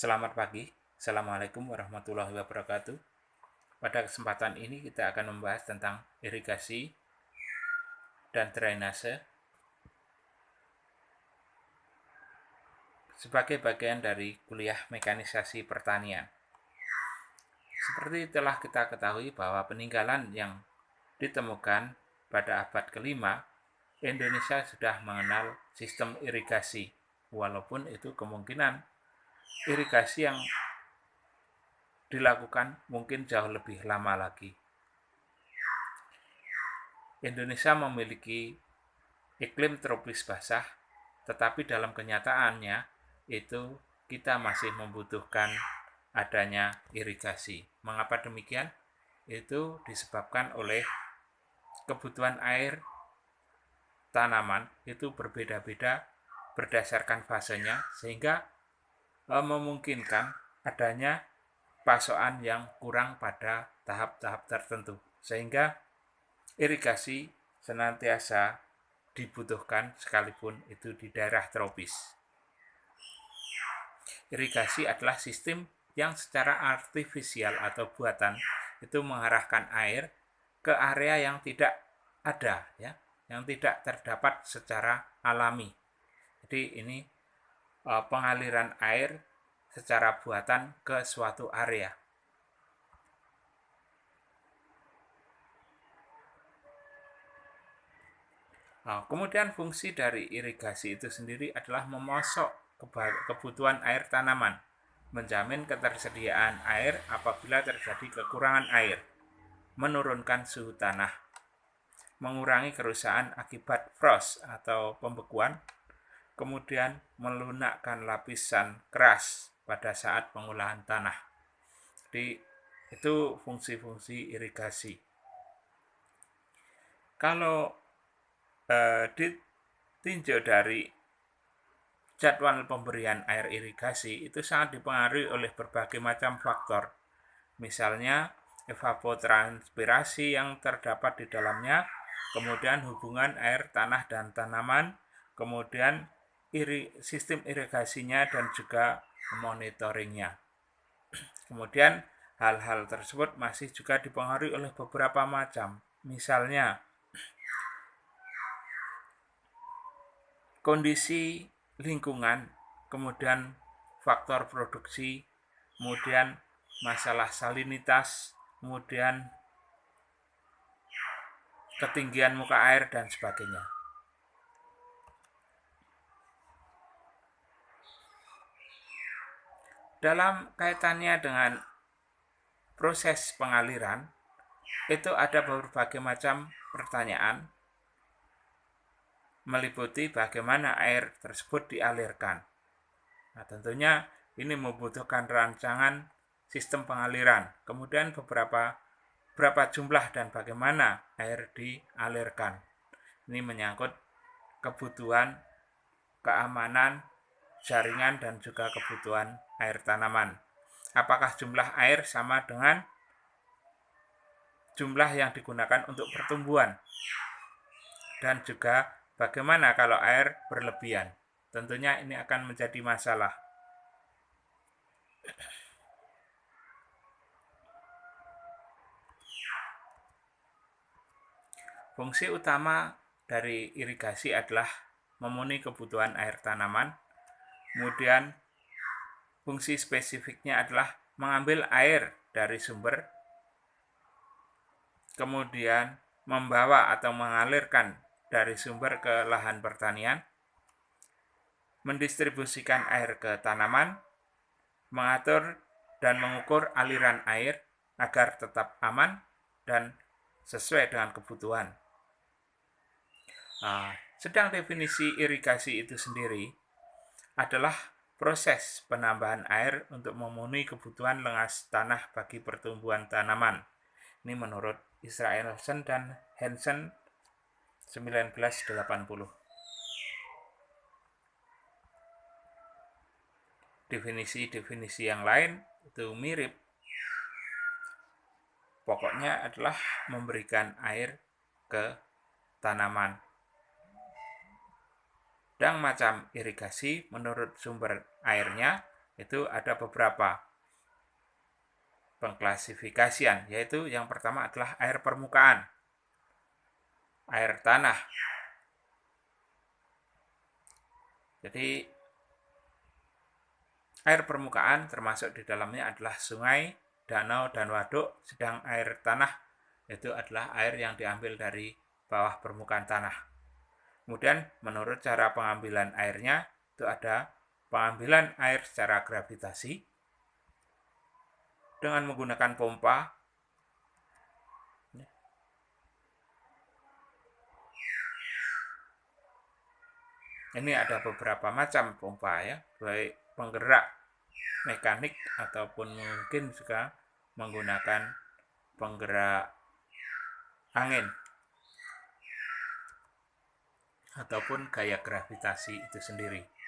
Selamat pagi, Assalamualaikum warahmatullahi wabarakatuh. Pada kesempatan ini kita akan membahas tentang irigasi dan drainase sebagai bagian dari kuliah mekanisasi pertanian. Seperti telah kita ketahui bahwa peninggalan yang ditemukan pada abad kelima, Indonesia sudah mengenal sistem irigasi, walaupun itu kemungkinan irigasi yang dilakukan mungkin jauh lebih lama lagi. Indonesia memiliki iklim tropis basah, tetapi dalam kenyataannya itu kita masih membutuhkan adanya irigasi. Mengapa demikian? Itu disebabkan oleh kebutuhan air tanaman itu berbeda-beda berdasarkan fasenya, sehingga memungkinkan adanya pasokan yang kurang pada tahap-tahap tertentu, sehingga irigasi senantiasa dibutuhkan sekalipun itu di daerah tropis. Irigasi adalah sistem yang secara artifisial atau buatan itu mengarahkan air ke area yang tidak ada, ya, yang tidak terdapat secara alami. Jadi ini pengaliran air secara buatan ke suatu area. Kemudian fungsi dari irigasi itu sendiri adalah memasok kebutuhan air tanaman, menjamin ketersediaan air apabila terjadi kekurangan air, menurunkan suhu tanah, mengurangi kerusakan akibat frost atau pembekuan, kemudian melunakkan lapisan keras pada saat pengolahan tanah. Jadi itu fungsi-fungsi irigasi. Kalau ditinjau dari jadwal pemberian air irigasi itu sangat dipengaruhi oleh berbagai macam faktor. Misalnya evapotranspirasi yang terdapat di dalamnya, kemudian hubungan air tanah dan tanaman, kemudian sistem irigasinya dan juga monitoringnya. Kemudian hal-hal tersebut masih juga dipengaruhi oleh beberapa macam. Misalnya kondisi lingkungan, kemudian faktor produksi, kemudian masalah salinitas, kemudian ketinggian muka air, dan sebagainya. Dalam kaitannya dengan proses pengaliran, itu ada berbagai macam pertanyaan meliputi bagaimana air tersebut dialirkan. Nah, tentunya ini membutuhkan rancangan sistem pengaliran, kemudian berapa jumlah dan bagaimana air dialirkan. Ini menyangkut kebutuhan keamanan jaringan dan juga kebutuhan air tanaman. Apakah jumlah air sama dengan jumlah yang digunakan untuk pertumbuhan? Dan juga bagaimana kalau air berlebihan? Tentunya ini akan menjadi masalah. Fungsi utama dari irigasi adalah memenuhi kebutuhan air tanaman. Kemudian fungsi spesifiknya adalah mengambil air dari sumber, kemudian membawa atau mengalirkan dari sumber ke lahan pertanian, mendistribusikan air ke tanaman, mengatur dan mengukur aliran air agar tetap aman dan sesuai dengan kebutuhan. Sedang definisi irigasi itu sendiri adalah proses penambahan air untuk memenuhi kebutuhan lengas tanah bagi pertumbuhan tanaman. Ini menurut Israelsen dan Hansen 1980. Definisi-definisi yang lain itu mirip. Pokoknya adalah memberikan air ke tanaman. Dan macam irigasi menurut sumber airnya itu ada beberapa pengklasifikasian, yaitu yang pertama adalah air permukaan, air tanah. Jadi air permukaan termasuk di dalamnya adalah sungai, danau, dan waduk, sedang air tanah itu adalah air yang diambil dari bawah permukaan tanah. Kemudian menurut cara pengambilan airnya itu ada pengambilan air secara gravitasi dengan menggunakan pompa. Ini ada beberapa macam pompa ya, baik penggerak mekanik ataupun mungkin juga menggunakan penggerak angin ataupun gaya gravitasi itu sendiri.